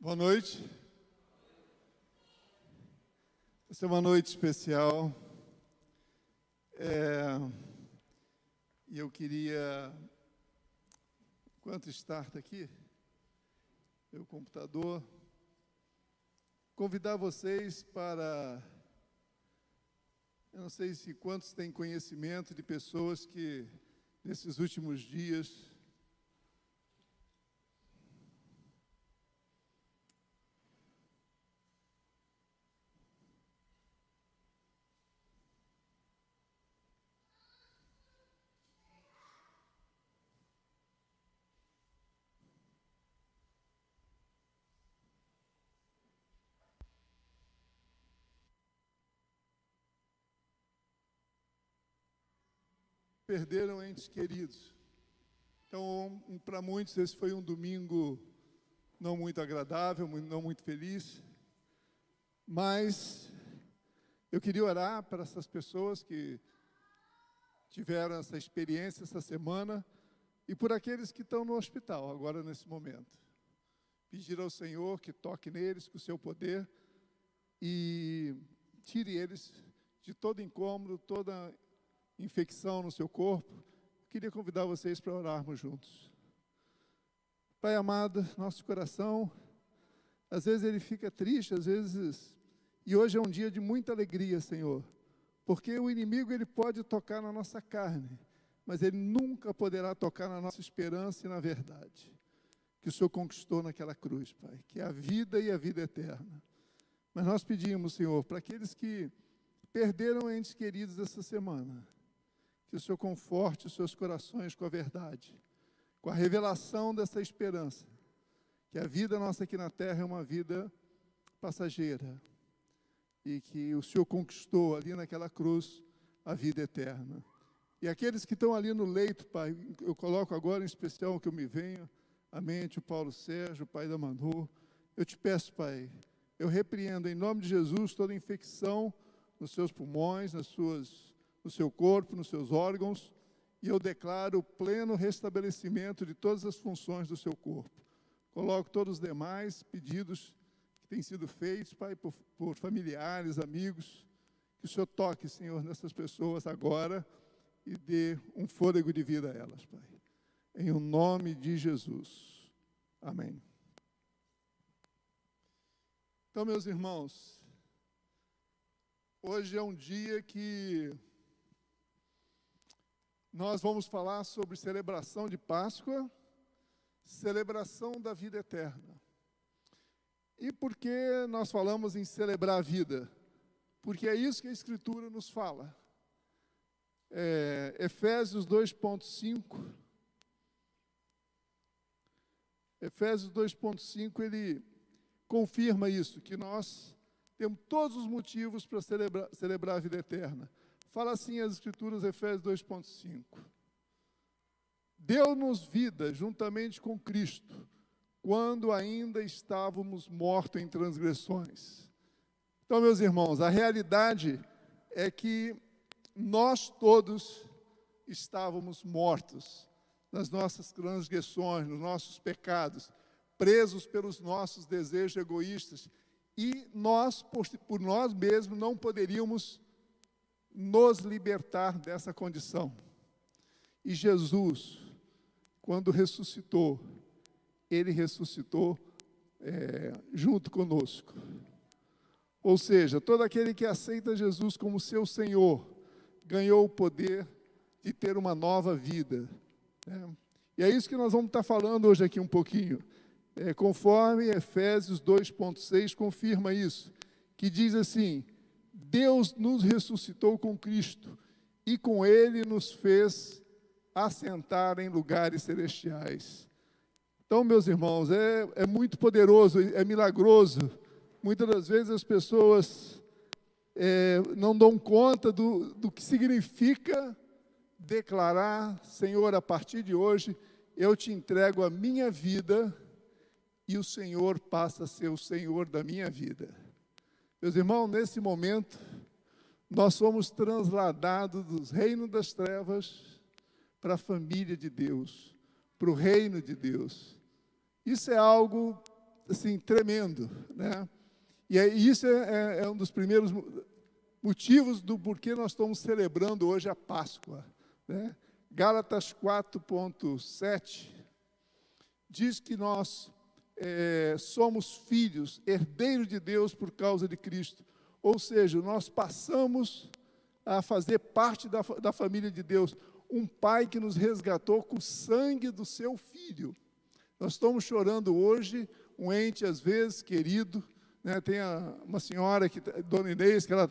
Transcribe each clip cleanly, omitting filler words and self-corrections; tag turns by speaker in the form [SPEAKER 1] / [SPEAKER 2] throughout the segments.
[SPEAKER 1] Boa noite. Essa é uma noite especial. E eu queria, enquanto starta aqui, meu computador, convidar vocês para, eu não sei se quantos têm conhecimento de pessoas que, nesses últimos dias, perderam entes queridos. Então, para muitos, esse foi um domingo não muito agradável, não muito feliz, mas eu queria orar para essas pessoas que tiveram essa experiência essa semana e por aqueles que estão no hospital agora nesse momento. Pedir ao Senhor que toque neles com o seu poder e tire eles de todo incômodo, toda infecção no seu corpo. Eu queria convidar vocês para orarmos juntos. Pai amado, nosso coração, às vezes ele fica triste, às vezes, e hoje é um dia de muita alegria, Senhor, porque o inimigo ele pode tocar na nossa carne, mas ele nunca poderá tocar na nossa esperança e na verdade, que o Senhor conquistou naquela cruz, Pai, que é a vida e a vida eterna. Mas nós pedimos, Senhor, para aqueles que perderam entes queridos essa semana, que o Senhor conforte os seus corações com a verdade, com a revelação dessa esperança, que a vida nossa aqui na terra é uma vida passageira e que o Senhor conquistou ali naquela cruz a vida eterna. E aqueles que estão ali no leito, Pai, eu coloco agora em especial o que eu me venho à mente, o Paulo Sérgio, o pai da Manu. Eu te peço, Pai, eu repreendo em nome de Jesus toda infecção nos seus pulmões, no seu corpo, nos seus órgãos, e eu declaro o pleno restabelecimento de todas as funções do seu corpo. Coloco todos os demais pedidos que têm sido feitos, Pai, por familiares, amigos, que o Senhor toque, Senhor, nessas pessoas agora e dê um fôlego de vida a elas, Pai. Em o nome de Jesus. Amém. Então, meus irmãos, hoje é um dia que nós vamos falar sobre celebração de Páscoa, celebração da vida eterna. E por que nós falamos em celebrar a vida? Porque é isso que a Escritura nos fala. Efésios 2.5. Efésios 2.5, ele confirma isso, que nós temos todos os motivos para celebrar a vida eterna. Fala assim as Escrituras, Efésios 2.5. Deu-nos vida juntamente com Cristo, quando ainda estávamos mortos em transgressões. Então, meus irmãos, a realidade é que nós todos estávamos mortos nas nossas transgressões, nos nossos pecados, presos pelos nossos desejos egoístas, e nós, por nós mesmos, não poderíamos nos libertar dessa condição. E Jesus, quando ressuscitou, ele ressuscitou junto conosco. Ou seja, todo aquele que aceita Jesus como seu Senhor, ganhou o poder de ter uma nova vida. E é isso que nós vamos estar falando hoje aqui um pouquinho. Conforme Efésios 2.6 confirma isso, que diz assim: Deus nos ressuscitou com Cristo e com Ele nos fez assentar em lugares celestiais. Então, meus irmãos, é muito poderoso, é milagroso. Muitas das vezes as pessoas não dão conta do que significa declarar: Senhor, a partir de hoje eu te entrego a minha vida e o Senhor passa a ser o Senhor da minha vida. Meus irmãos, nesse momento, nós somos transladados dos reinos das trevas para a família de Deus, para o reino de Deus. Isso é algo assim, tremendo, né? E isso é um dos primeiros motivos do porquê nós estamos celebrando hoje a Páscoa, né? Gálatas 4:7 diz que nós somos filhos, herdeiros de Deus por causa de Cristo. Ou seja, nós passamos a fazer parte da família de Deus. Um pai que nos resgatou com o sangue do seu filho. Nós estamos chorando hoje, um ente, às vezes, querido, né? Tem uma senhora, Dona Inês, que ela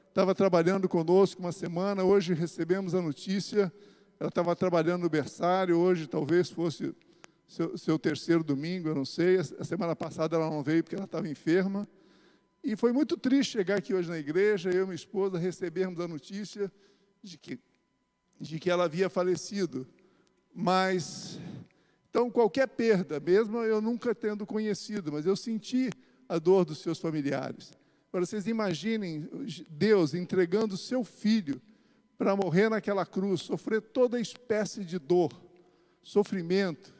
[SPEAKER 1] estava trabalhando conosco uma semana, hoje recebemos a notícia, ela estava trabalhando no berçário, hoje talvez fosse seu terceiro domingo, eu não sei, a semana passada ela não veio porque ela estava enferma, e foi muito triste chegar aqui hoje na igreja, eu e minha esposa recebermos a notícia de que ela havia falecido, mas, então qualquer perda, mesmo eu nunca tendo conhecido, mas eu senti a dor dos seus familiares. Agora, vocês imaginem Deus entregando o seu filho para morrer naquela cruz, sofrer toda espécie de dor, sofrimento,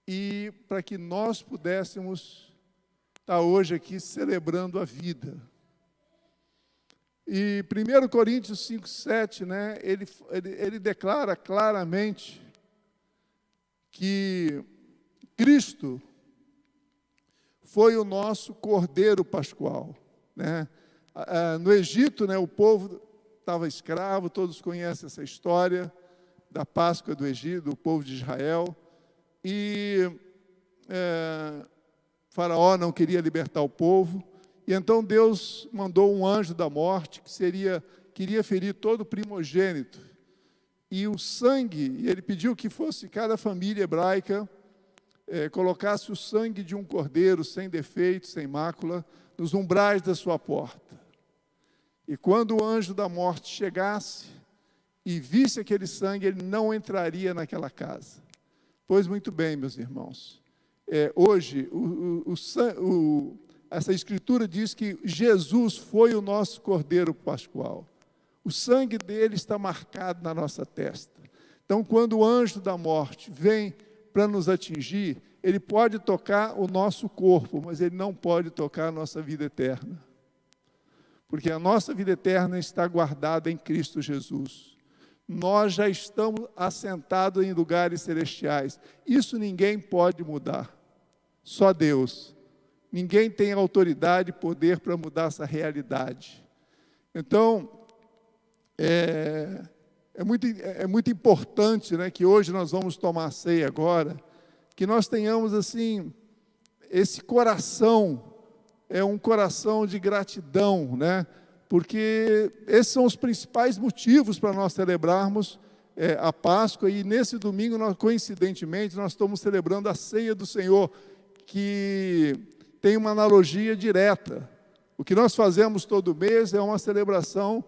[SPEAKER 1] e para que nós pudéssemos estar hoje aqui celebrando a vida. E 1 Coríntios 5:7, né, ele declara claramente que Cristo foi o nosso Cordeiro Pascual, né? No Egito, né, o povo estava escravo, todos conhecem essa história da Páscoa do Egito, do povo de Israel, e Faraó não queria libertar o povo, e então Deus mandou um anjo da morte, queria ferir todo o primogênito, e o sangue, e ele pediu que fosse cada família hebraica, colocasse o sangue de um cordeiro, sem defeito, sem mácula, nos umbrais da sua porta. E quando o anjo da morte chegasse e visse aquele sangue, ele não entraria naquela casa. Pois muito bem, meus irmãos, hoje essa escritura diz que Jesus foi o nosso Cordeiro Pascual. O sangue dele está marcado na nossa testa. Então, quando o anjo da morte vem para nos atingir, ele pode tocar o nosso corpo, mas ele não pode tocar a nossa vida eterna. Porque a nossa vida eterna está guardada em Cristo Jesus. Nós já estamos assentados em lugares celestiais. Isso ninguém pode mudar. Só Deus. Ninguém tem autoridade e poder para mudar essa realidade. Então, é muito importante, né, que hoje nós vamos tomar a ceia agora, que nós tenhamos assim, esse coração, um coração de gratidão, né, porque esses são os principais motivos para nós celebrarmos a Páscoa, e nesse domingo, coincidentemente, nós estamos celebrando a ceia do Senhor, que tem uma analogia direta. O que nós fazemos todo mês é uma celebração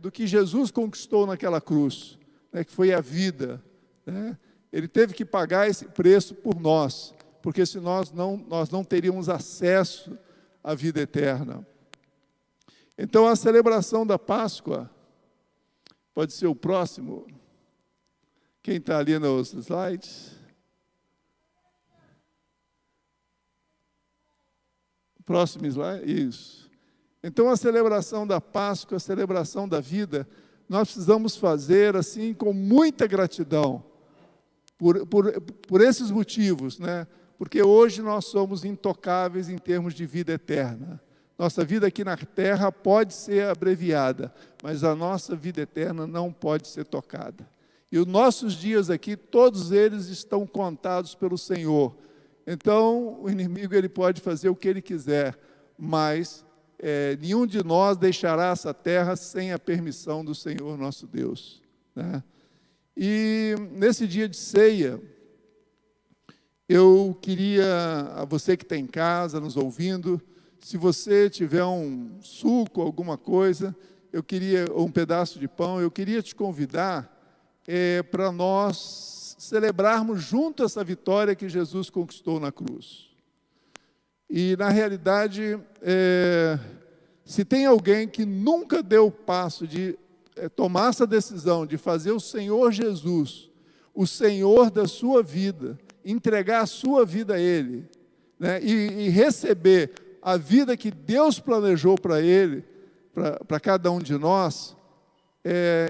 [SPEAKER 1] do que Jesus conquistou naquela cruz, né, que foi a vida, né? Ele teve que pagar esse preço por nós, porque senão nós não teríamos acesso à vida eterna. Então, a celebração da Páscoa, pode ser o próximo, quem está ali nos slides? Próximo slide, isso. Então, a celebração da Páscoa, a celebração da vida, nós precisamos fazer assim com muita gratidão, por esses motivos, né? Porque hoje nós somos intocáveis em termos de vida eterna. Nossa vida aqui na terra pode ser abreviada, mas a nossa vida eterna não pode ser tocada. E os nossos dias aqui, todos eles estão contados pelo Senhor. Então, o inimigo ele pode fazer o que ele quiser, mas nenhum de nós deixará essa terra sem a permissão do Senhor nosso Deus, né? E nesse dia de ceia, eu queria, a você que está em casa, nos ouvindo, se você tiver um suco, alguma coisa, ou um pedaço de pão, eu queria te convidar para nós celebrarmos junto essa vitória que Jesus conquistou na cruz. E, na realidade, se tem alguém que nunca deu o passo de tomar essa decisão, de fazer o Senhor Jesus, o Senhor da sua vida, entregar a sua vida a Ele, né, e receber a vida que Deus planejou para ele, para cada um de nós,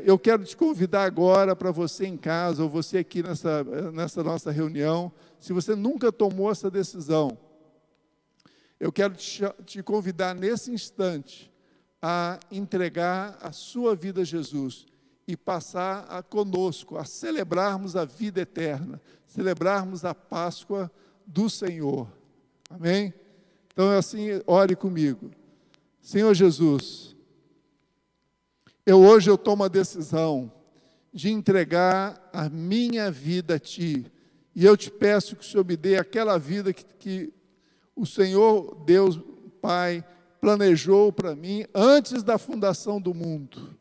[SPEAKER 1] eu quero te convidar agora para você em casa, ou você aqui nessa nossa reunião, se você nunca tomou essa decisão, eu quero te convidar nesse instante a entregar a sua vida a Jesus e passar conosco a celebrarmos a vida eterna, celebrarmos a Páscoa do Senhor. Amém? Então, assim, ore comigo. Senhor Jesus, hoje eu tomo a decisão de entregar a minha vida a Ti. E eu te peço que o Senhor me dê aquela vida que o Senhor, Deus Pai, planejou para mim antes da fundação do mundo.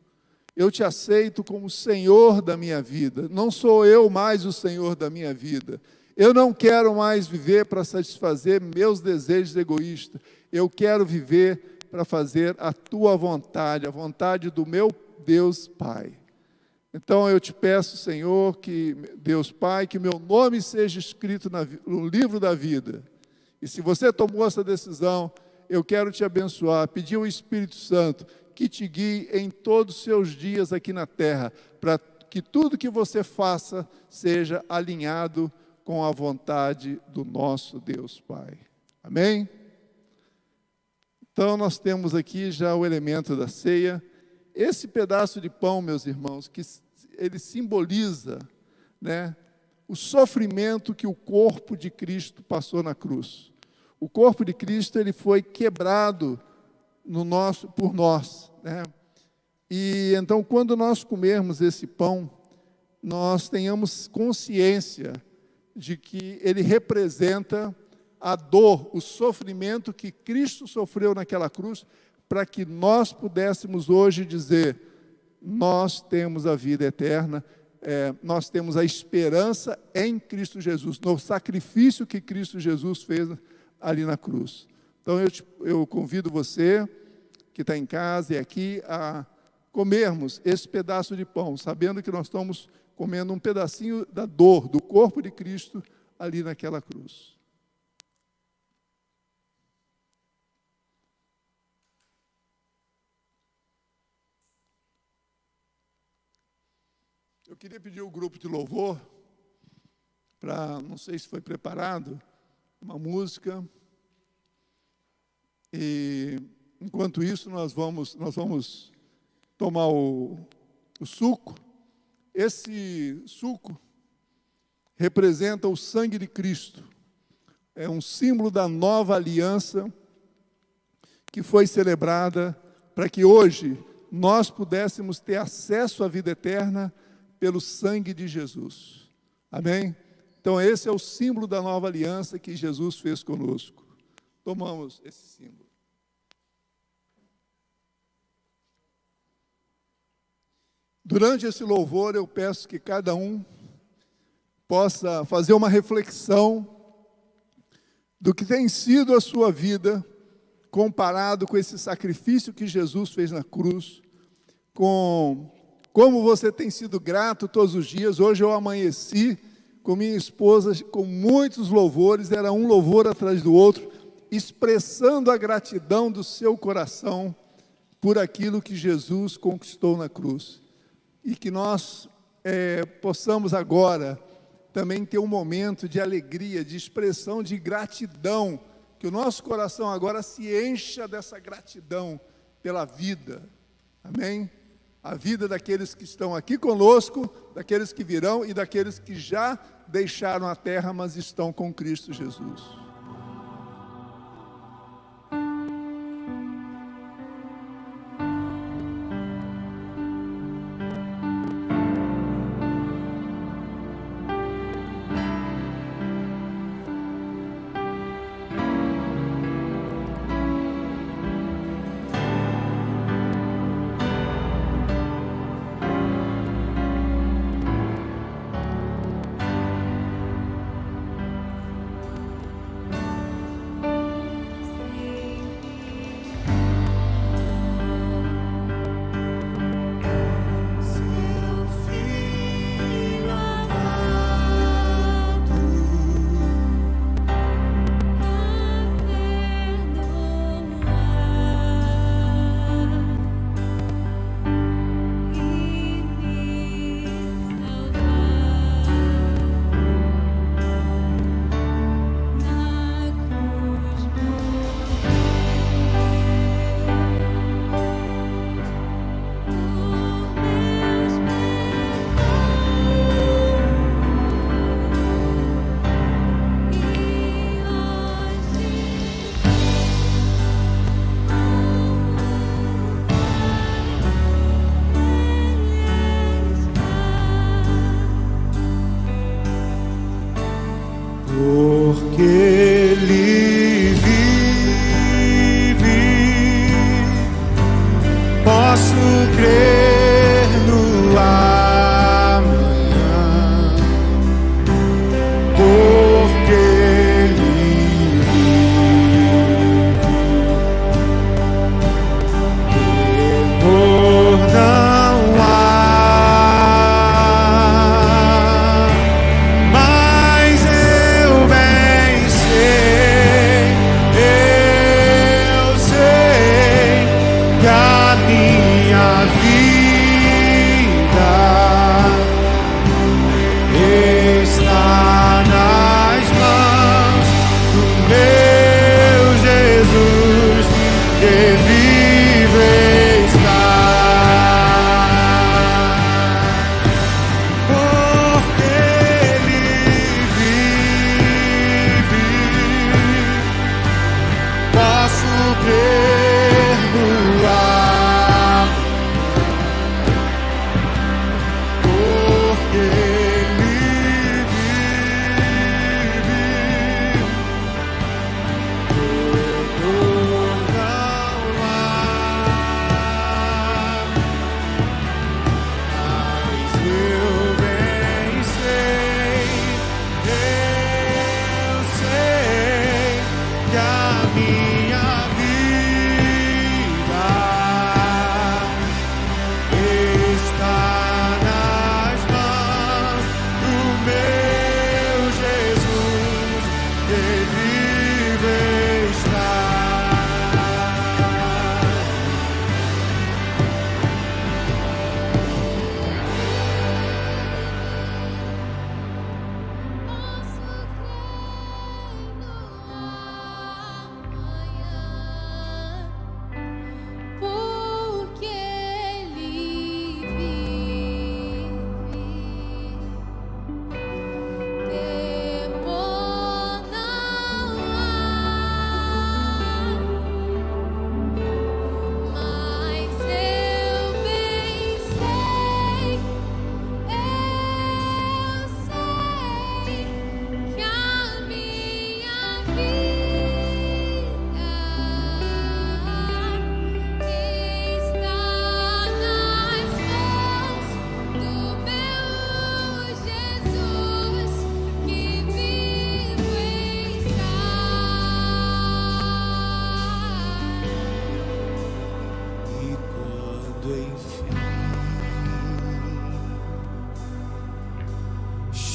[SPEAKER 1] Eu te aceito como Senhor da minha vida. Não sou eu mais o Senhor da minha vida. Eu não quero mais viver para satisfazer meus desejos egoístas. Eu quero viver para fazer a Tua vontade, a vontade do meu Deus Pai. Então eu te peço, Senhor, que Deus Pai, que meu nome seja escrito no livro da vida. E se você tomou essa decisão, eu quero te abençoar, pedir ao Espírito Santo que te guie em todos os seus dias aqui na terra, para que tudo que você faça seja alinhado com a vontade do nosso Deus Pai. Amém? Então nós temos aqui já o elemento da ceia. Esse pedaço de pão, meus irmãos, que ele simboliza, né, o sofrimento que o corpo de Cristo passou na cruz. O corpo de Cristo, ele foi quebrado por nós, né? E então, quando nós comermos esse pão, nós tenhamos consciência de que ele representa a dor, o sofrimento que Cristo sofreu naquela cruz, para que nós pudéssemos hoje dizer, nós temos a vida eterna, nós temos a esperança em Cristo Jesus, no sacrifício que Cristo Jesus fez ali na cruz. Então eu convido você que está em casa e aqui a comermos esse pedaço de pão, sabendo que nós estamos comendo um pedacinho da dor, do corpo de Cristo ali naquela cruz. Eu queria pedir ao grupo de louvor para, não sei se foi preparado, uma música. E enquanto isso nós vamos tomar o suco. Esse suco representa o sangue de Cristo. É um símbolo da nova aliança que foi celebrada para que hoje nós pudéssemos ter acesso à vida eterna pelo sangue de Jesus. Amém? Então esse é o símbolo da nova aliança que Jesus fez conosco. Tomamos esse símbolo. Durante esse louvor, eu peço que cada um possa fazer uma reflexão do que tem sido a sua vida, comparado com esse sacrifício que Jesus fez na cruz, com como você tem sido grato todos os dias. Hoje eu amanheci com minha esposa, com muitos louvores, era um louvor atrás do outro, expressando a gratidão do seu coração por aquilo que Jesus conquistou na cruz. E que nós possamos agora também ter um momento de alegria, de expressão de gratidão, que o nosso coração agora se encha dessa gratidão pela vida. Amém? A vida daqueles que estão aqui conosco, daqueles que virão e daqueles que já deixaram a terra, mas estão com Cristo Jesus.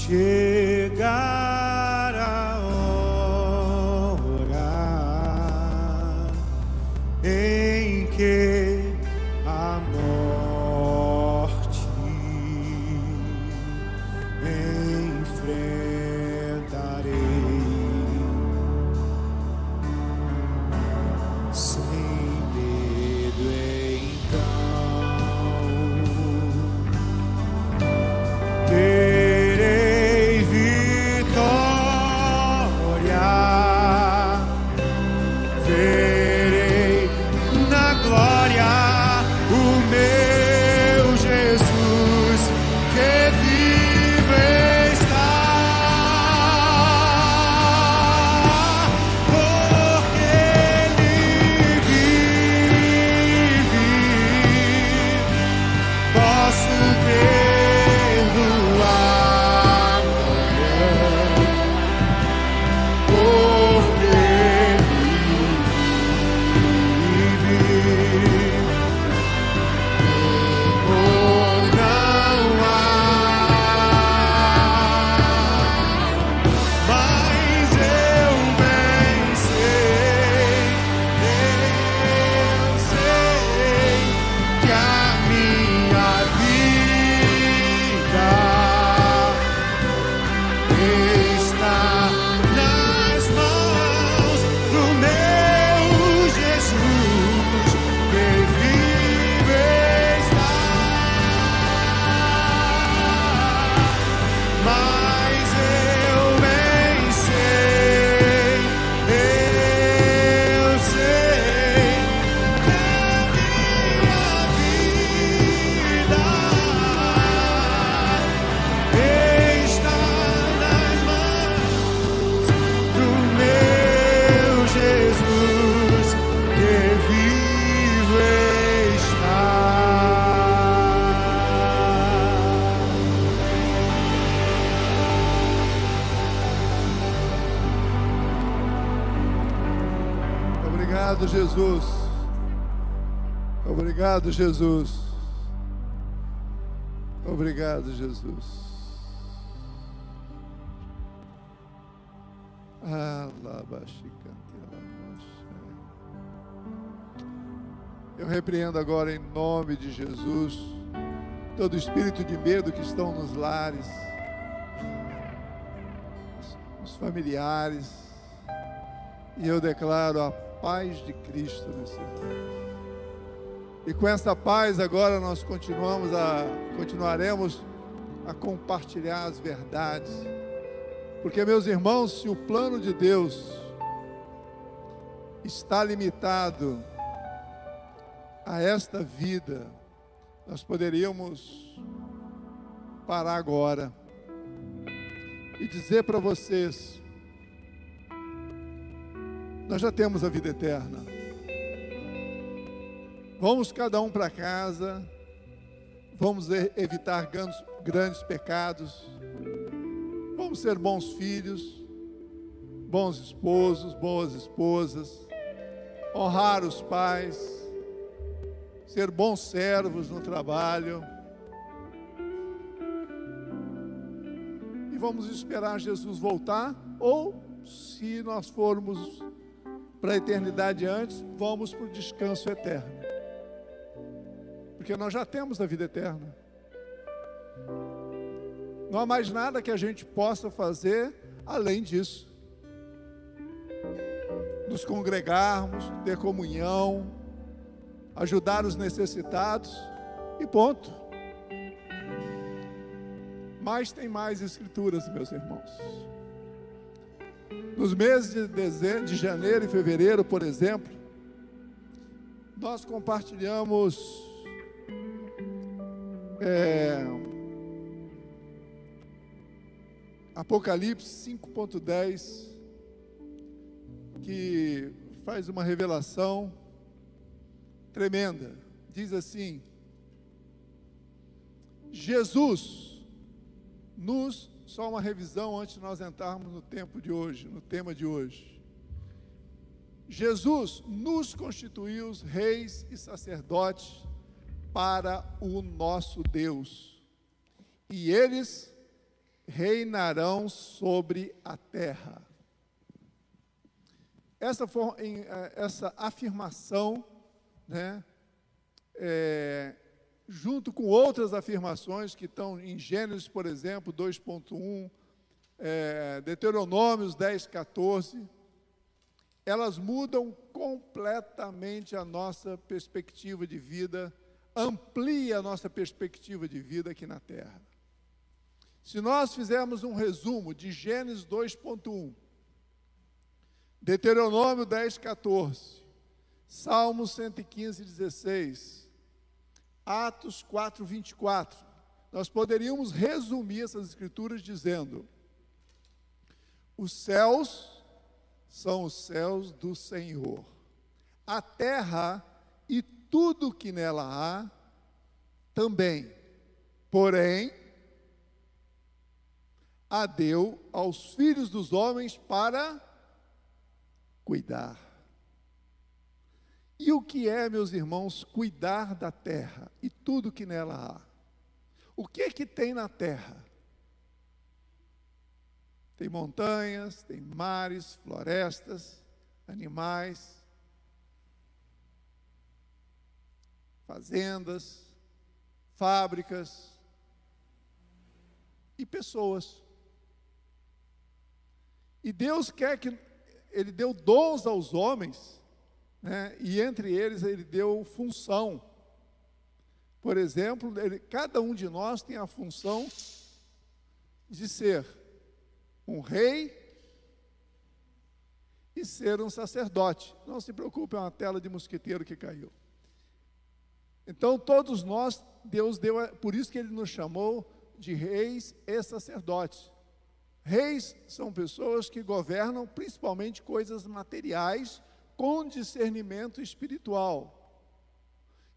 [SPEAKER 2] chegar a hora em que a morte enfrentarei sem medo. Então terei vitória, verei na glória o meu Jesus que vive está, porque Ele vive, posso ter no amanhã, porque Ele vive. Mas eu bem sei que a minha vida está nas mãos do meu Jesus que vive está. Mas eu bem sei que a minha vida está nas mãos do meu Jesus que vive está.
[SPEAKER 1] Obrigado, Jesus. Obrigado, Jesus. Obrigado, Jesus. Eu repreendo agora em nome de Jesus todo espírito de medo que estão nos lares, nos familiares, e eu declaro a paz de Cristo nesse lugar. E com essa paz agora nós continuaremos a compartilhar as verdades. Porque, meus irmãos, se o plano de Deus está limitado a esta vida, nós poderíamos parar agora e dizer para vocês: nós já temos a vida eterna. Vamos cada um para casa, vamos evitar grandes pecados, vamos ser bons filhos, bons esposos, boas esposas, honrar os pais, ser bons servos no trabalho, e vamos esperar Jesus voltar, ou se nós formos para a eternidade antes, vamos para o descanso eterno, porque nós já temos a vida eterna. Não há mais nada que a gente possa fazer além disso. Nos congregarmos, ter comunhão, ajudar os necessitados e ponto. Mas tem mais escrituras, meus irmãos. Nos meses de janeiro e fevereiro, por exemplo, nós compartilhamos Apocalipse 5.10, que faz uma revelação tremenda. Diz assim: Jesus só uma revisão antes de nós entrarmos no tema de hoje. Jesus nos constituiu reis e sacerdotes para o nosso Deus, e eles reinarão sobre a terra. Essa afirmação, né, junto com outras afirmações que estão em Gênesis, por exemplo, 2.1, Deuteronômios 10:14, elas mudam completamente a nossa perspectiva de vida, amplia a nossa perspectiva de vida aqui na Terra. Se nós fizermos um resumo de Gênesis 2.1, Deuteronômio 10:14, Salmos 115:16, Atos 4:24, nós poderíamos resumir essas escrituras dizendo: os céus são os céus do Senhor, a terra e tudo que nela há também, porém, a deu aos filhos dos homens para cuidar. E o que é, meus irmãos, cuidar da terra e tudo que nela há? O que tem na terra? Tem montanhas, tem mares, florestas, animais, fazendas, fábricas e pessoas. E Deus quer que Ele deu dons aos homens, né? E entre eles Ele deu função. Por exemplo, cada um de nós tem a função de ser um rei e ser um sacerdote. Não se preocupe, é uma tela de mosquiteiro que caiu. Então, todos nós, Deus deu, por isso que Ele nos chamou de reis e sacerdotes. Reis são pessoas que governam principalmente coisas materiais com discernimento espiritual.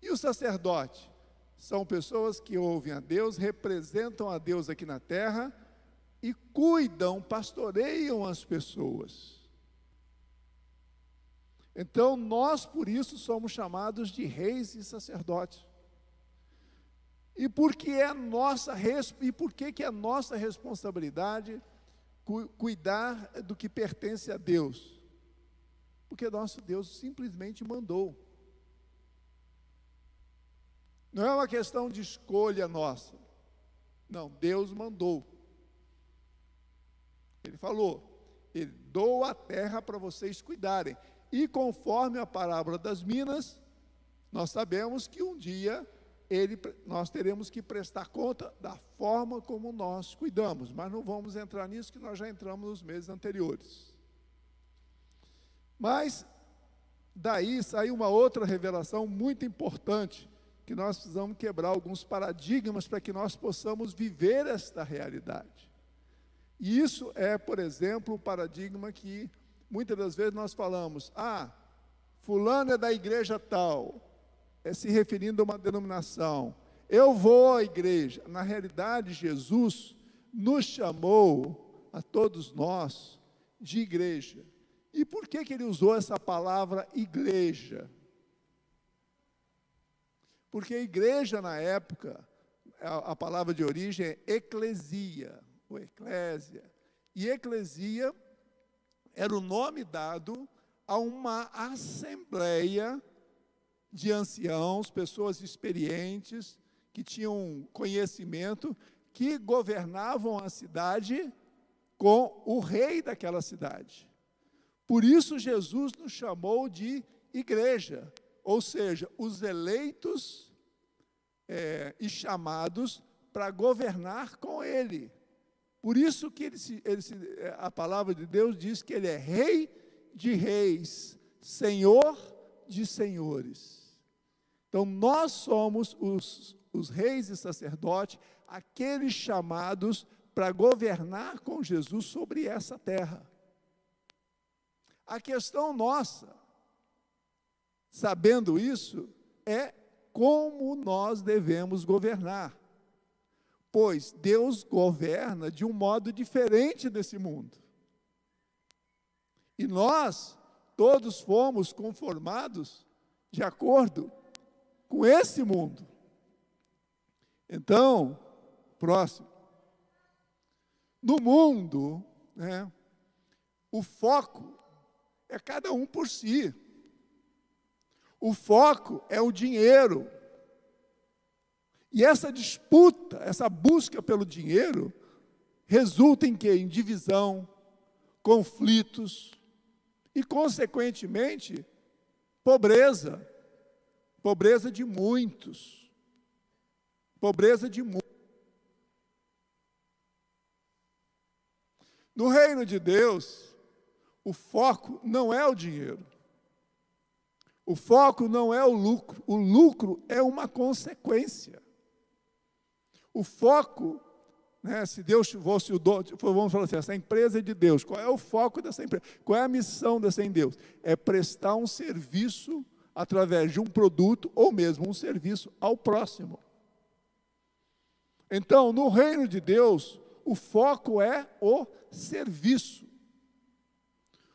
[SPEAKER 1] E o sacerdote? São pessoas que ouvem a Deus, representam a Deus aqui na terra e cuidam, pastoreiam as pessoas. Então, nós, por isso, somos chamados de reis e sacerdotes. E por que é nossa responsabilidade cuidar do que pertence a Deus? Porque nosso Deus simplesmente mandou. Não é uma questão de escolha nossa. Não, Deus mandou. Ele falou, Ele dou a terra para vocês cuidarem. E conforme a parábola das minas, nós sabemos que um dia nós teremos que prestar conta da forma como nós cuidamos. Mas não vamos entrar nisso, que nós já entramos nos meses anteriores. Mas, daí saiu uma outra revelação muito importante, que nós precisamos quebrar alguns paradigmas para que nós possamos viver esta realidade. E isso é, por exemplo, o paradigma que muitas das vezes nós falamos, fulano é da igreja tal, se referindo a uma denominação, eu vou à igreja. Na realidade, Jesus nos chamou, a todos nós, de igreja. E por que Ele usou essa palavra igreja? Porque igreja na época, a palavra de origem é eclesia, ou eclésia. E eclesia era o nome dado a uma assembleia de anciãos, pessoas experientes, que tinham conhecimento, que governavam a cidade com o rei daquela cidade. Por isso Jesus nos chamou de igreja, ou seja, os eleitos e chamados para governar com Ele. Por isso que a palavra de Deus diz que Ele é Rei de reis, Senhor de senhores. Então, nós somos os reis e sacerdotes, aqueles chamados para governar com Jesus sobre essa terra. A questão nossa, sabendo isso, é como nós devemos governar. Pois Deus governa de um modo diferente desse mundo. E nós, todos fomos conformados de acordo com esse mundo. Então, próximo. No mundo, né, o foco é cada um por si. O foco é o dinheiro. E essa disputa, essa busca pelo dinheiro, resulta em quê? Em divisão, conflitos e, consequentemente, pobreza. Pobreza de muitos. Pobreza de muitos. No reino de Deus, o foco não é o dinheiro. O foco não é o lucro. O lucro é uma consequência. O foco, né, se Deus fosse o dono, vamos falar assim, essa empresa é de Deus. Qual é o foco dessa empresa? Qual é a missão dessa em Deus? É prestar um serviço através de um produto ou mesmo um serviço ao próximo. Então, no reino de Deus, o foco é o serviço.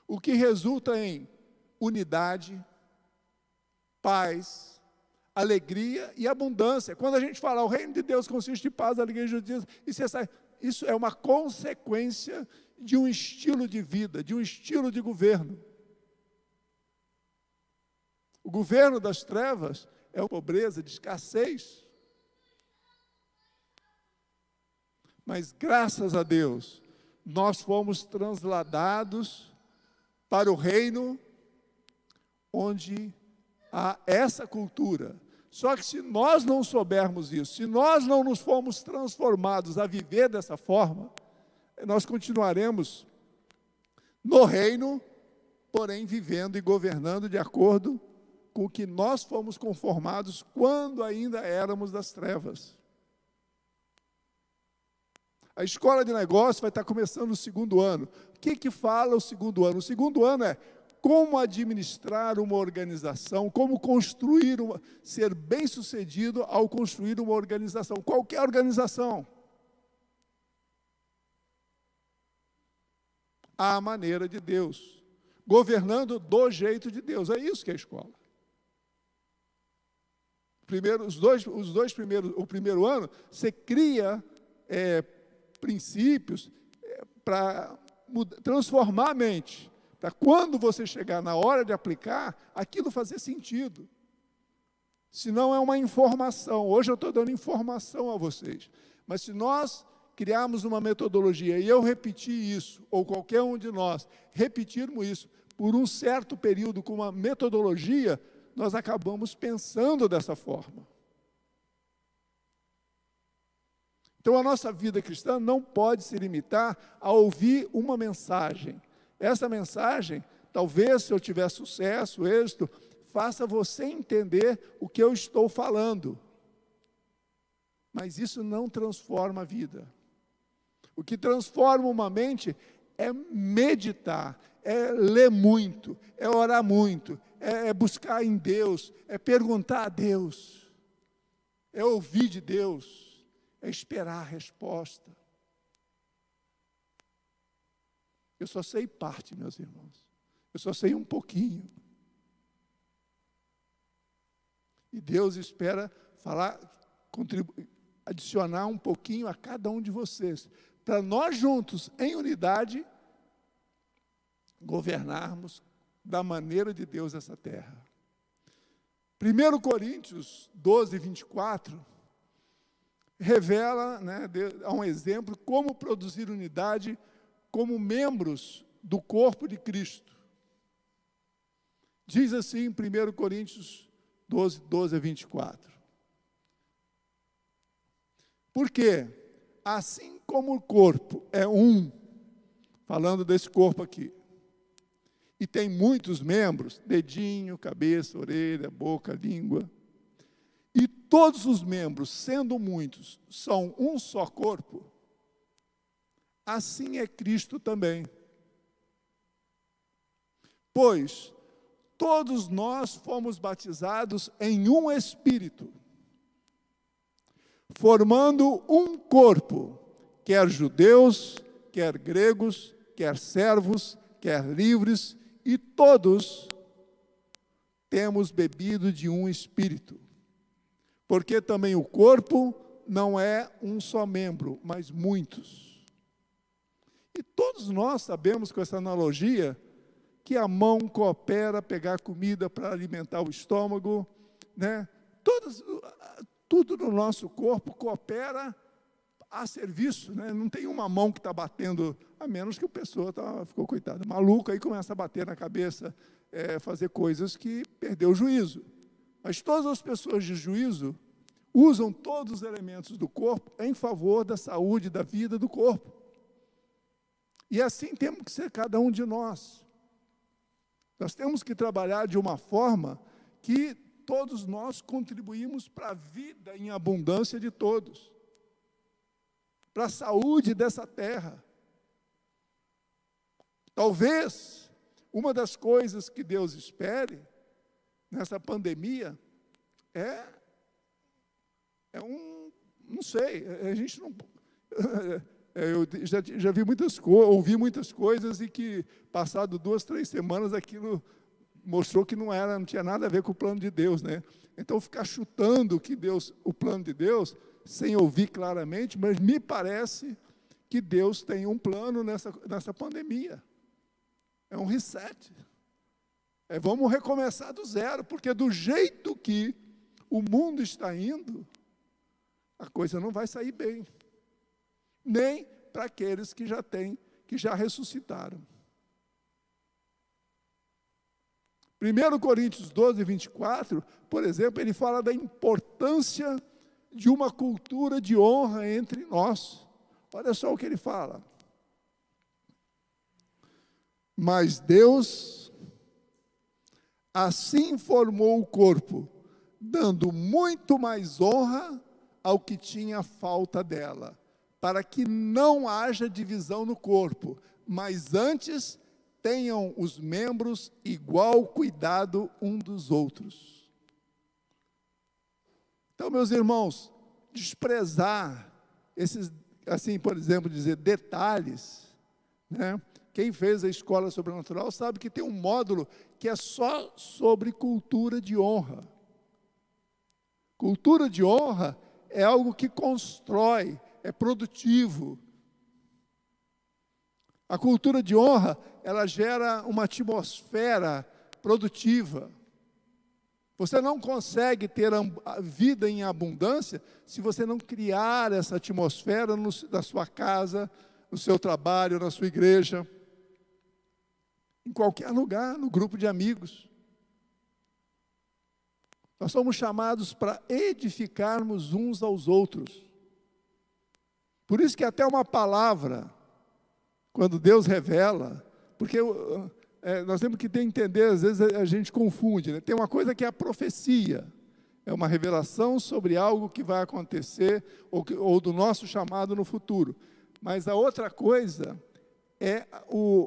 [SPEAKER 1] O que resulta em unidade, paz, alegria e abundância. Quando a gente fala, o reino de Deus consiste em paz, alegria e justiça, isso é uma consequência de um estilo de vida, de um estilo de governo. O governo das trevas é a pobreza, de escassez. Mas, graças a Deus, nós fomos transladados para o reino onde há essa cultura. Só que se nós não soubermos isso, se nós não nos formos transformados a viver dessa forma, nós continuaremos no reino, porém vivendo e governando de acordo com o que nós fomos conformados quando ainda éramos das trevas. A escola de negócios vai estar começando o segundo ano. O que fala o segundo ano? O segundo ano é como administrar uma organização, como construir ser bem-sucedido ao construir uma organização, qualquer organização. À maneira de Deus, governando do jeito de Deus. É isso que é a escola. O primeiro ano, você cria princípios para transformar a mente, para quando você chegar na hora de aplicar, aquilo fazer sentido. Senão é uma informação. Hoje eu estou dando informação a vocês. Mas se nós criarmos uma metodologia, e eu repetir isso, ou qualquer um de nós, repetirmos isso por um certo período com uma metodologia, nós acabamos pensando dessa forma. Então, a nossa vida cristã não pode se limitar a ouvir uma mensagem. Essa mensagem, talvez, se eu tiver sucesso, êxito, faça você entender o que eu estou falando. Mas isso não transforma a vida. O que transforma uma mente é meditar, é ler muito, é orar muito, é buscar em Deus, é perguntar a Deus, é ouvir de Deus, é esperar a resposta. Eu só sei parte, meus irmãos. Eu só sei um pouquinho. E Deus espera falar, adicionar um pouquinho a cada um de vocês, para nós juntos, em unidade, governarmos da maneira de Deus essa terra. 1 Coríntios 12, 24, revela, há um exemplo, como produzir unidade como membros do corpo de Cristo. Diz assim em 1 Coríntios 12, 12 a 24. Porque, assim como o corpo é um, falando desse corpo aqui, e tem muitos membros, dedinho, cabeça, orelha, boca, língua, e todos os membros, sendo muitos, são um só corpo, assim é Cristo também. Pois todos nós fomos batizados em um Espírito, formando um corpo, quer judeus, quer gregos, quer servos, quer livres, e todos temos bebido de um Espírito. Porque também o corpo não é um só membro, mas muitos. E todos nós sabemos, com essa analogia, que a mão coopera a pegar comida para alimentar o estômago, né? Tudo no nosso corpo coopera a serviço, né? Não tem uma mão que está batendo, a menos que a pessoa ficou, coitada, maluca, aí começa a bater na cabeça, fazer coisas que perdeu o juízo. Mas todas as pessoas de juízo usam todos os elementos do corpo em favor da saúde, da vida do corpo. E assim temos que ser cada um de nós. Nós temos que trabalhar de uma forma que todos nós contribuímos para a vida em abundância de todos, para a saúde dessa terra. Talvez uma das coisas que Deus espere nessa pandemia não sei, a gente não... Eu já vi ouvi muitas coisas e que, passado 2, 3 semanas, aquilo mostrou que não tinha nada a ver com o plano de Deus, né? Então, ficar chutando o plano de Deus, sem ouvir claramente, mas me parece que Deus tem um plano nessa pandemia. É um reset. Vamos recomeçar do zero, porque do jeito que o mundo está indo, a coisa não vai sair bem. Nem para aqueles que já ressuscitaram. 1 Coríntios 12, 24, por exemplo, ele fala da importância de uma cultura de honra entre nós. Olha só o que ele fala. Mas Deus assim formou o corpo, dando muito mais honra ao que tinha falta dela, para que não haja divisão no corpo, mas antes tenham os membros igual cuidado um dos outros. Então, meus irmãos, desprezar esses, assim, por exemplo, dizer detalhes, né? Quem fez a escola sobrenatural sabe que tem um módulo que é só sobre cultura de honra. Cultura de honra é algo que constrói, é produtivo. A cultura de honra, ela gera uma atmosfera produtiva. Você não consegue ter a vida em abundância se você não criar essa atmosfera na sua casa, no seu trabalho, na sua igreja, em qualquer lugar, no grupo de amigos. Nós somos chamados para edificarmos uns aos outros. Por isso que até uma palavra, quando Deus revela, porque nós temos que entender, às vezes a gente confunde, né? Tem uma coisa que é a profecia, é uma revelação sobre algo que vai acontecer, ou do nosso chamado no futuro. Mas a outra coisa é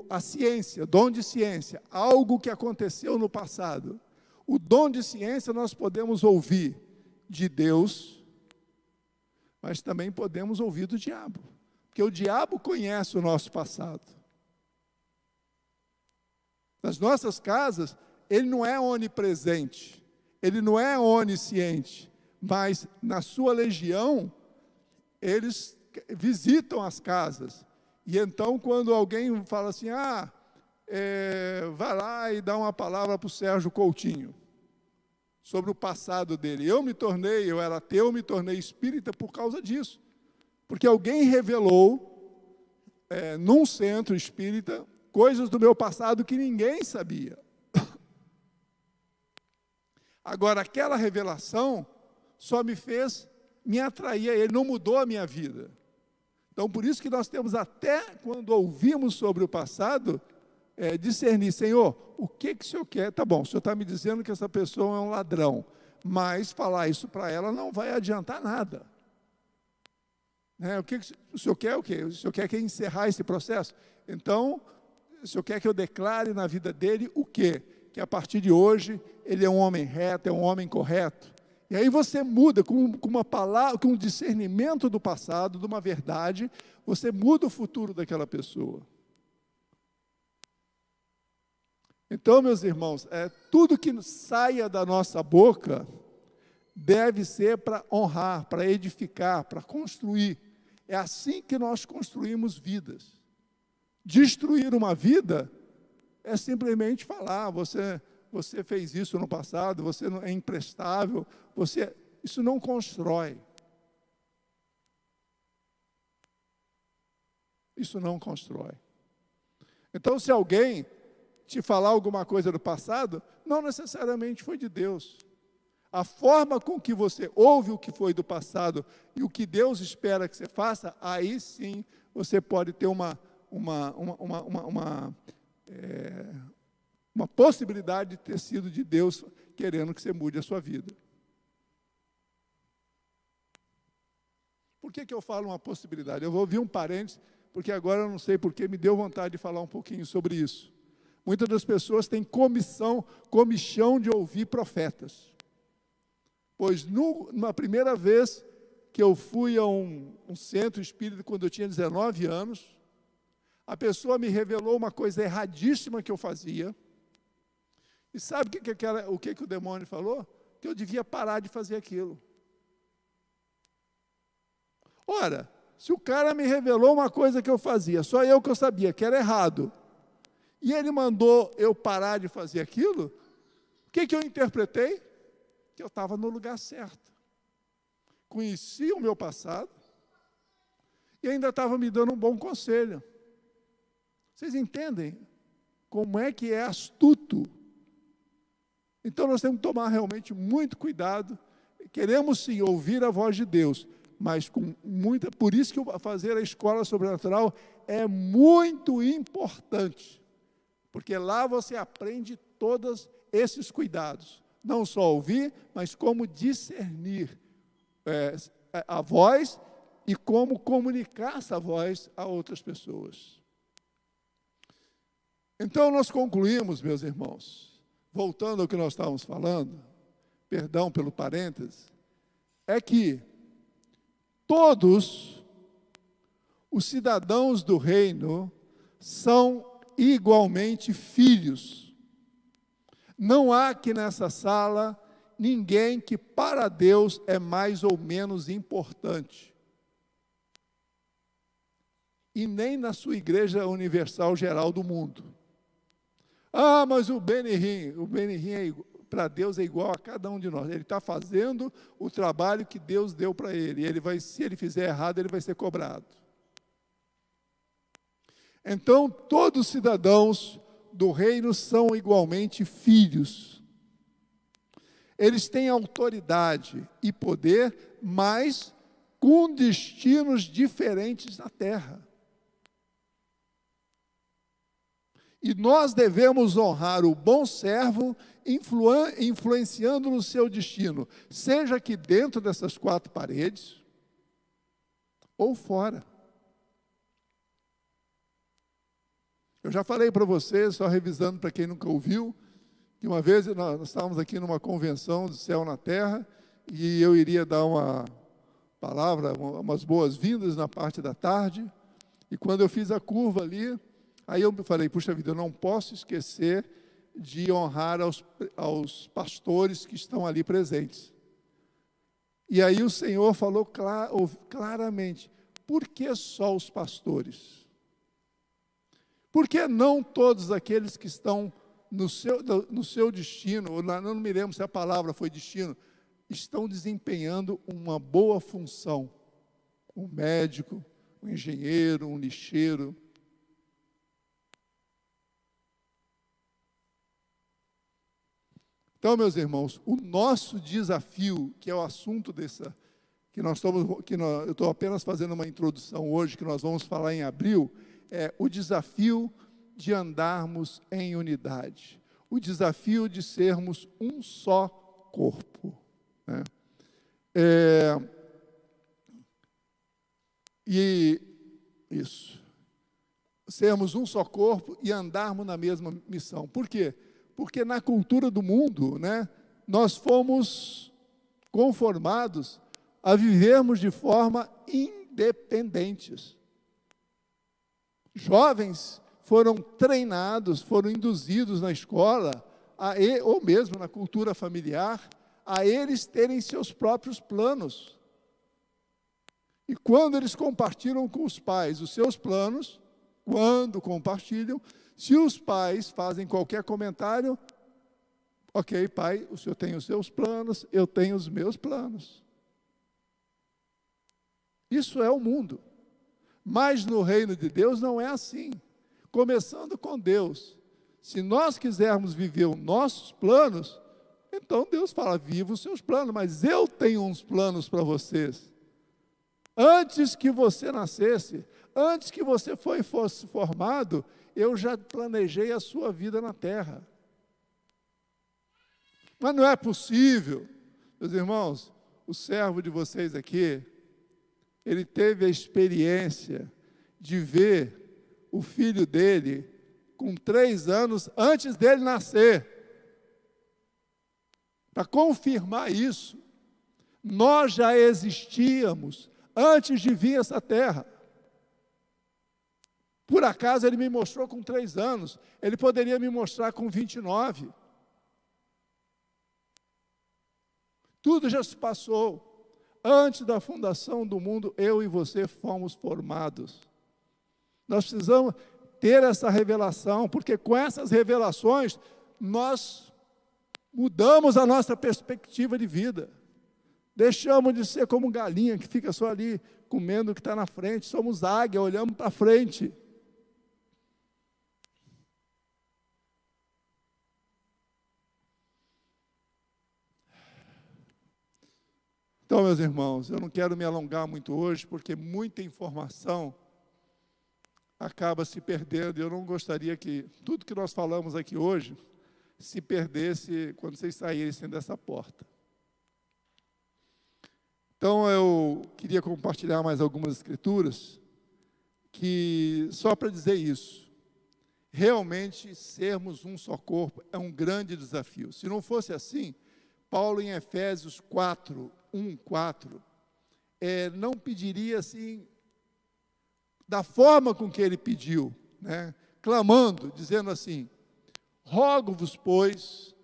[SPEAKER 1] a ciência, dom de ciência, algo que aconteceu no passado. O dom de ciência nós podemos ouvir de Deus, mas também podemos ouvir do diabo, porque o diabo conhece o nosso passado. Nas nossas casas, ele não é onipresente, ele não é onisciente, mas na sua legião, eles visitam as casas. E então, quando alguém fala assim, vai lá e dá uma palavra para o Sérgio Coutinho, sobre o passado dele. Eu era ateu, me tornei espírita por causa disso. Porque alguém revelou, num centro espírita, coisas do meu passado que ninguém sabia. Agora, aquela revelação só me fez me atrair a ele, não mudou a minha vida. Então, por isso que nós temos até, quando ouvimos sobre o passado, discernir, Senhor, o que o Senhor quer? Tá bom, o Senhor está me dizendo que essa pessoa é um ladrão, mas falar isso para ela não vai adiantar nada. O que o Senhor quer? O quê? O Senhor quer encerrar esse processo? Então, o Senhor quer que eu declare na vida dele o quê? Que a partir de hoje, ele é um homem reto, é um homem correto. E aí você muda com uma palavra, com um discernimento do passado, de uma verdade, você muda o futuro daquela pessoa. Então, meus irmãos, tudo que saia da nossa boca deve ser para honrar, para edificar, para construir. É assim que nós construímos vidas. Destruir uma vida é simplesmente falar, você fez isso no passado, você é imprestável, isso não constrói. Isso não constrói. Então, se alguém te falar alguma coisa do passado, não necessariamente foi de Deus. A forma com que você ouve o que foi do passado e o que Deus espera que você faça, aí sim você pode ter uma possibilidade de ter sido de Deus querendo que você mude a sua vida. Por que eu falo uma possibilidade? Eu vou ouvir um parênteses, porque agora eu não sei porque me deu vontade de falar um pouquinho sobre isso. Muitas das pessoas têm comichão de ouvir profetas. Pois na primeira vez que eu fui a um centro espírita, quando eu tinha 19 anos, a pessoa me revelou uma coisa erradíssima que eu fazia. E sabe o que o demônio falou? Que eu devia parar de fazer aquilo. Ora, se o cara me revelou uma coisa que eu fazia, só eu que eu sabia que era errado, e ele mandou eu parar de fazer aquilo, o que eu interpretei? Que eu estava no lugar certo. Conhecia o meu passado e ainda estava me dando um bom conselho. Vocês entendem como é que é astuto? Então nós temos que tomar realmente muito cuidado. Queremos sim ouvir a voz de Deus, mas com muita. Por isso que fazer a escola sobrenatural é muito importante, porque lá você aprende todos esses cuidados. Não só ouvir, mas como discernir a voz e como comunicar essa voz a outras pessoas. Então, nós concluímos, meus irmãos, voltando ao que nós estávamos falando, perdão pelo parêntese, é que todos os cidadãos do reino são igualmente filhos. Não há aqui nessa sala ninguém que para Deus é mais ou menos importante. E nem na sua igreja universal geral do mundo. Ah, mas o Benihim para Deus é igual a cada um de nós. Ele está fazendo o trabalho que Deus deu para ele. Se ele fizer errado, ele vai ser cobrado. Então, todos os cidadãos do reino são igualmente filhos. Eles têm autoridade e poder, mas com destinos diferentes na terra. E nós devemos honrar o bom servo, influenciando no seu destino, seja aqui dentro dessas quatro paredes, ou fora. Eu já falei para vocês, só revisando para quem nunca ouviu, que uma vez nós estávamos aqui numa convenção do Céu na Terra, e eu iria dar uma palavra, umas boas-vindas na parte da tarde, e quando eu fiz a curva ali, aí eu falei, puxa vida, eu não posso esquecer de honrar aos pastores que estão ali presentes. E aí o Senhor falou claramente, por que só os pastores? Por que não todos aqueles que estão no seu destino, ou não me lembro se a palavra foi destino, estão desempenhando uma boa função? Um médico, um engenheiro, um lixeiro. Então, meus irmãos, o nosso desafio, que é o assunto eu estou apenas fazendo uma introdução hoje, que nós vamos falar em abril, é o desafio de andarmos em unidade, o desafio de sermos um só corpo, né? Sermos um só corpo e andarmos na mesma missão. Por quê? Porque na cultura do mundo, né, nós fomos conformados a vivermos de forma independentes. Jovens foram treinados, foram induzidos na escola, ou mesmo na cultura familiar, a eles terem seus próprios planos. E quando eles compartilham com os pais os seus planos, quando compartilham. Se os pais fazem qualquer comentário, ok, pai, o senhor tem os seus planos, eu tenho os meus planos. Isso é o mundo. Mas no reino de Deus não é assim. Começando com Deus. Se nós quisermos viver os nossos planos, então Deus fala, viva os seus planos, mas eu tenho uns planos para vocês. Antes que você nascesse, antes que você fosse formado, eu já planejei a sua vida na terra. Mas não é possível, meus irmãos, o servo de vocês aqui, ele teve a experiência de ver o filho dele com 3 anos antes dele nascer. Para confirmar isso, nós já existíamos antes de vir essa terra. Por acaso ele me mostrou com 3 anos, ele poderia me mostrar com 29. Tudo já se passou. Antes da fundação do mundo, eu e você fomos formados. Nós precisamos ter essa revelação, porque com essas revelações, nós mudamos a nossa perspectiva de vida. Deixamos de ser como galinha que fica só ali comendo o que está na frente. Somos águia, olhamos para frente. Então, meus irmãos, eu não quero me alongar muito hoje, porque muita informação acaba se perdendo. Eu não gostaria que tudo que nós falamos aqui hoje se perdesse quando vocês saíssem dessa porta. Então, eu queria compartilhar mais algumas escrituras, que só para dizer isso, realmente sermos um só corpo é um grande desafio. Se não fosse assim, Paulo em Efésios 4, 1, 4, não pediria assim, da forma com que ele pediu, né? Clamando, dizendo assim, rogo-vos, pois,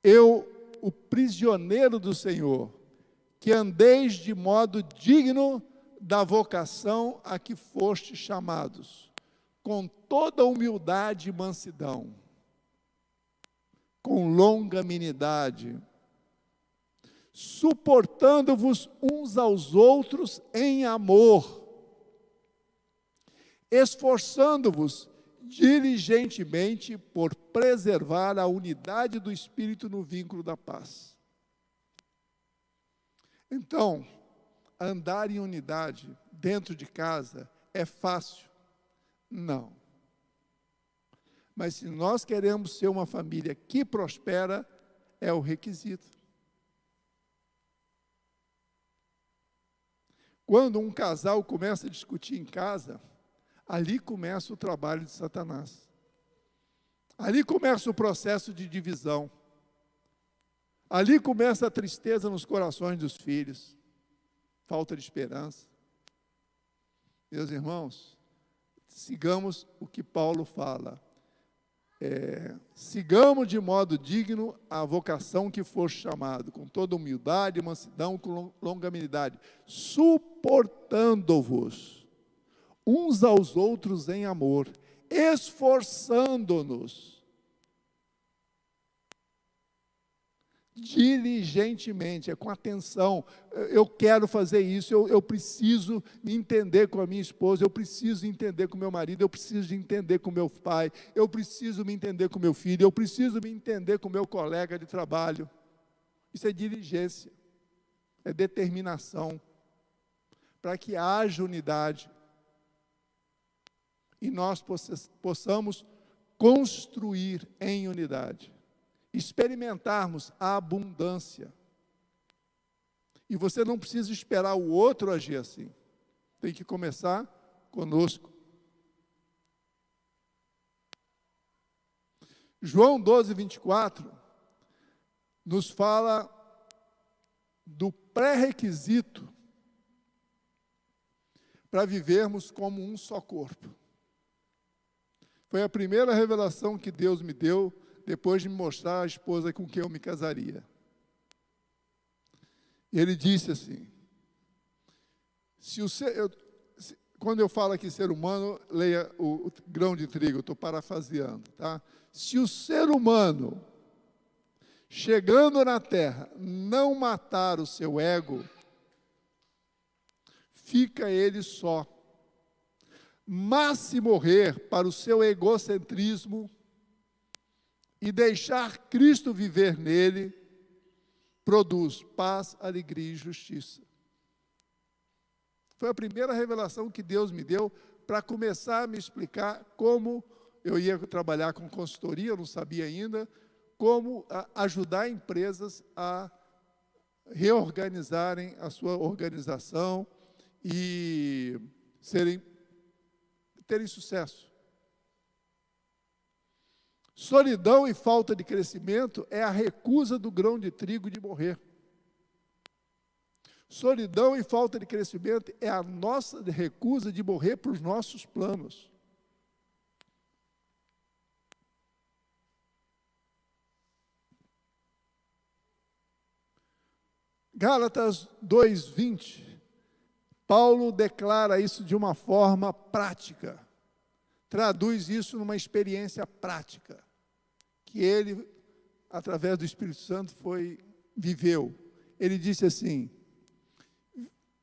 [SPEAKER 1] eu, o prisioneiro do Senhor, que andeis de modo digno da vocação a que fostes chamados, com toda humildade e mansidão, com longanimidade, suportando-vos uns aos outros em amor, esforçando-vos diligentemente por preservar a unidade do Espírito no vínculo da paz. Então, andar em unidade dentro de casa é fácil? Não. Mas se nós queremos ser uma família que prospera, é o requisito. Quando um casal começa a discutir em casa, ali começa o trabalho de Satanás. Ali começa o processo de divisão. Ali começa a tristeza nos corações dos filhos. Falta de esperança. Meus irmãos, sigamos o que Paulo fala. Sigamos de modo digno a vocação que for chamado, com toda humildade, mansidão, com longanimidade, suportando-vos uns aos outros em amor, esforçando-nos diligentemente, com atenção. Eu quero fazer isso, eu preciso me entender com a minha esposa, eu preciso entender com o meu marido, eu preciso de entender com o meu pai, eu preciso me entender com o meu filho, eu preciso me entender com o meu colega de trabalho. Isso é diligência, é determinação, para que haja unidade e nós possamos construir em unidade, experimentarmos a abundância. E você não precisa esperar o outro agir assim. Tem que começar conosco. João 12, 24, nos fala do pré-requisito para vivermos como um só corpo. Foi a primeira revelação que Deus me deu, depois de me mostrar a esposa com quem eu me casaria. E ele disse assim, quando eu falo aqui ser humano, leia o grão de trigo, estou parafraseando, tá? Se o ser humano, chegando na terra, não matar o seu ego, fica ele só. Mas se morrer para o seu egocentrismo e deixar Cristo viver nele, produz paz, alegria e justiça. Foi a primeira revelação que Deus me deu para começar a me explicar como eu ia trabalhar com consultoria, eu não sabia ainda, como ajudar empresas a reorganizarem a sua organização e terem sucesso. Solidão e falta de crescimento é a recusa do grão de trigo de morrer. Solidão e falta de crescimento é a nossa recusa de morrer para os nossos planos. Gálatas 2:20, Paulo declara isso de uma forma prática, traduz isso numa experiência prática, que ele, através do Espírito Santo, viveu. Ele disse assim: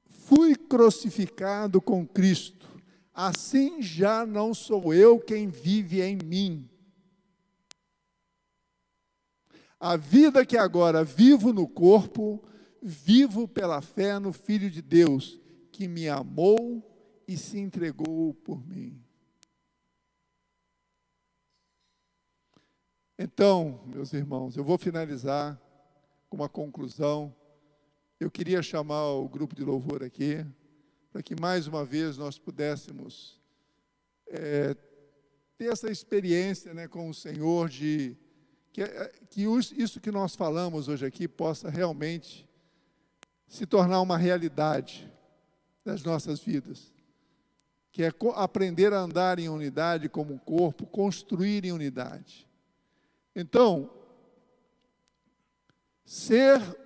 [SPEAKER 1] fui crucificado com Cristo, assim já não sou eu quem vive em mim. A vida que agora vivo no corpo, vivo pela fé no Filho de Deus, que me amou e se entregou por mim. Então, meus irmãos, eu vou finalizar com uma conclusão. Eu queria chamar o grupo de louvor aqui, para que mais uma vez nós pudéssemos ter essa experiência, né, com o Senhor, que isso que nós falamos hoje aqui possa realmente se tornar uma realidade das nossas vidas, que é aprender a andar em unidade como um corpo, construir em unidade. Então, sermos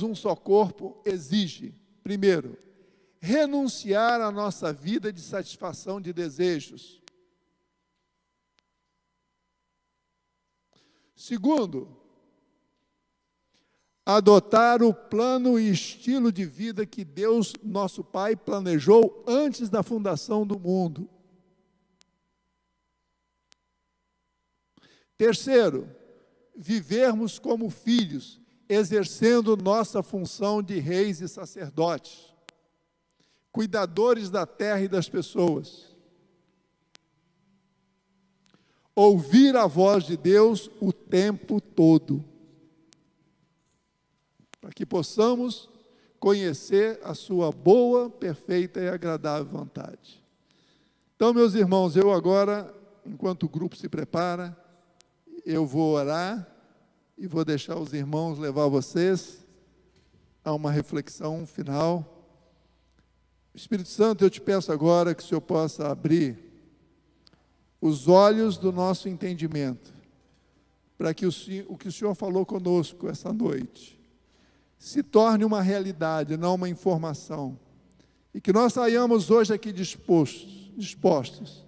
[SPEAKER 1] um só corpo exige, primeiro, renunciar à nossa vida de satisfação de desejos. Segundo, adotar o plano e estilo de vida que Deus, nosso Pai, planejou antes da fundação do mundo. Terceiro, vivermos como filhos, exercendo nossa função de reis e sacerdotes, cuidadores da terra e das pessoas. Ouvir a voz de Deus o tempo todo, para que possamos conhecer a sua boa, perfeita e agradável vontade. Então, meus irmãos, eu agora, enquanto o grupo se prepara, eu vou orar e vou deixar os irmãos levar vocês a uma reflexão final. Espírito Santo, eu te peço agora que o Senhor possa abrir os olhos do nosso entendimento, para que o que o Senhor falou conosco essa noite se torne uma realidade, não uma informação, e que nós saiamos hoje aqui dispostos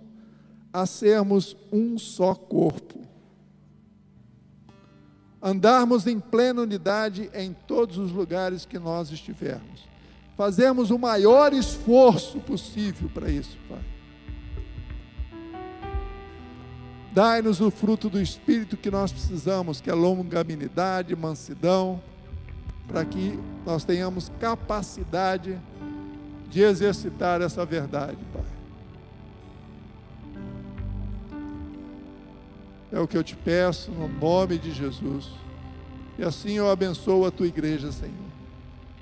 [SPEAKER 1] a sermos um só corpo, andarmos em plena unidade em todos os lugares que nós estivermos, fazemos o maior esforço possível para isso, Pai. Dai-nos o fruto do Espírito que nós precisamos, que é longanimidade, mansidão, para que nós tenhamos capacidade de exercitar essa verdade, Pai. É o que eu te peço, no nome de Jesus. E assim eu abençoo a tua igreja, Senhor,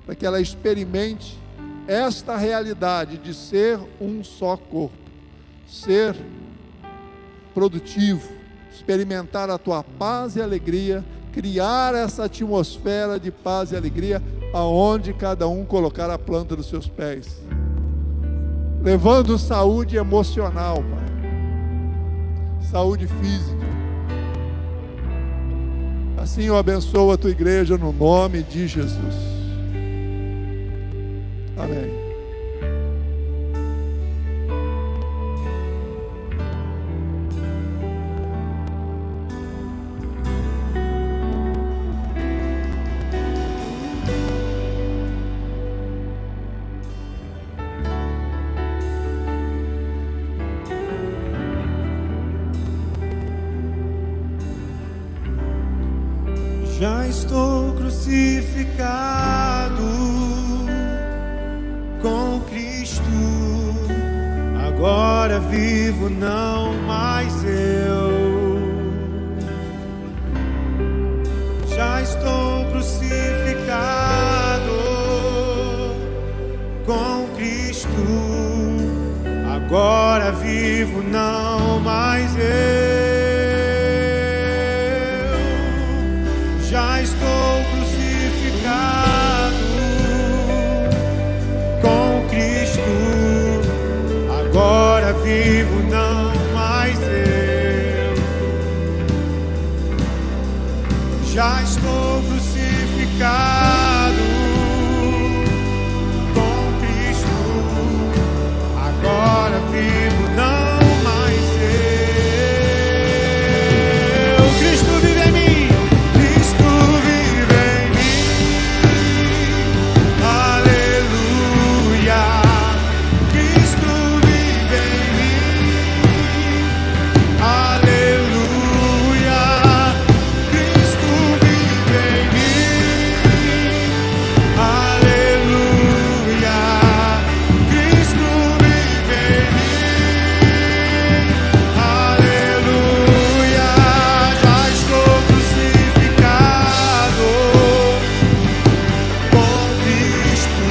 [SPEAKER 1] para que ela experimente esta realidade de ser um só corpo, ser produtivo, experimentar a tua paz e alegria, criar essa atmosfera de paz e alegria, aonde cada um colocar a planta dos seus pés, levando saúde emocional, Pai, saúde física. Assim eu abençoo a tua igreja no nome de Jesus. Amém.
[SPEAKER 2] Já estou crucificado com Cristo. Agora vivo, não mais eu. Já estou crucificado com Cristo. Agora vivo, não mais eu. Já estou crucificado com Cristo. Agora vivo, não mais eu. Já estou crucificado com Cristo. Agora vivo, não mais eu. Cristo vive em mim. Cristo vive em mim. Aleluia. Cristo vive em mim. Aleluia. Cristo vive em mim. Aleluia. Cristo vive em mim. Aleluia. Já estou crucificado com Cristo.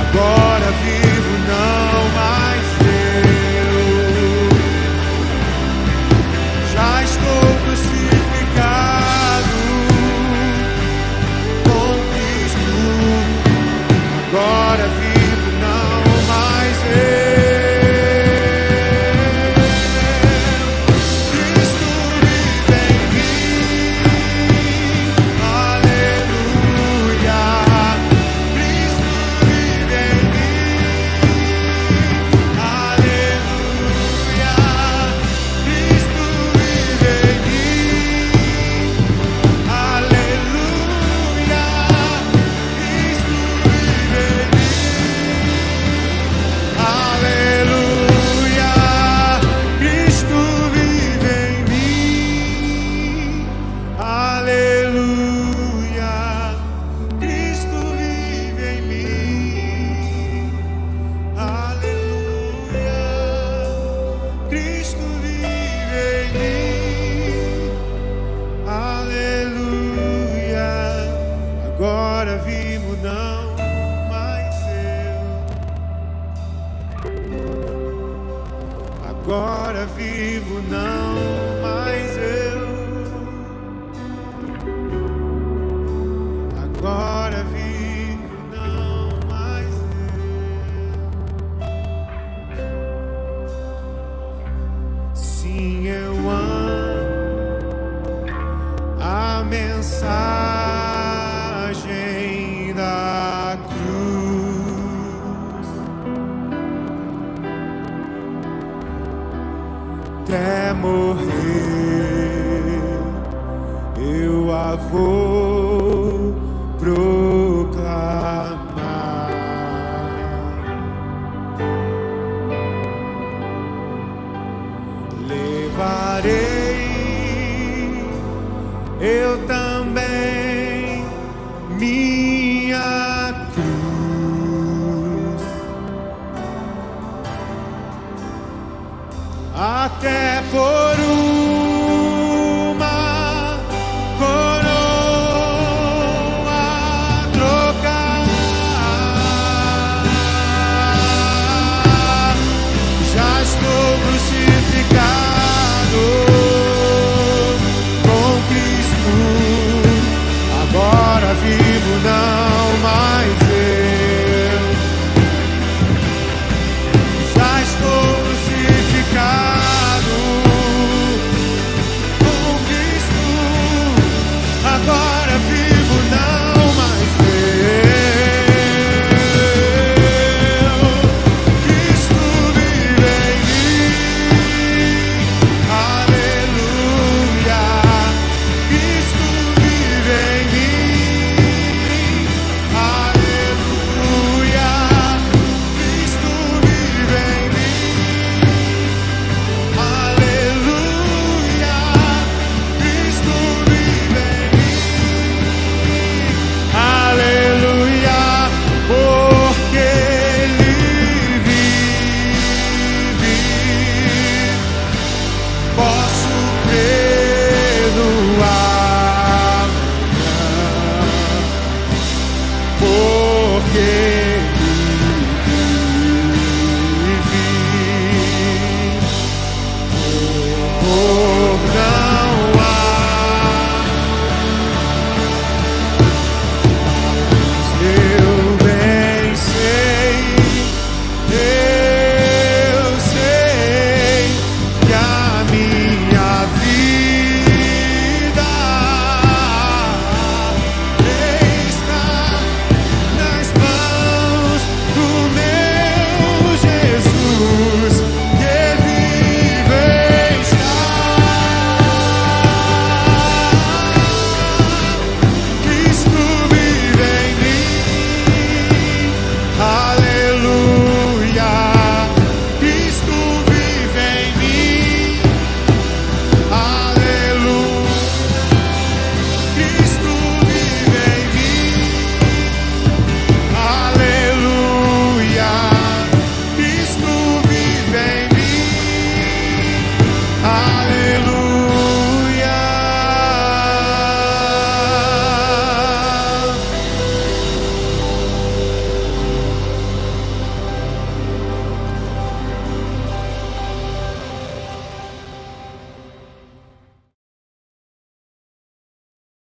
[SPEAKER 2] Agora vivo, não mais eu. Já estou crucificado com Cristo. Agora vivo, não mais eu. Cristo vive em mim. Aleluia. Cristo vive em mim. Aleluia. Cristo vive em mim. Aleluia. Cristo vive em mim. Aleluia. Cristo vive em mim. Aleluia. Cristo vive em mim. Aleluia. Cristo vive em mim. Aleluia. Agora vivo, não mais eu. Agora vivo, não mais eu. Agora vivo, não mais eu. Sim, eu amo a mensagem da cruz. Até morrer, eu a vou proclamar. Levarei eu também minha cruz até por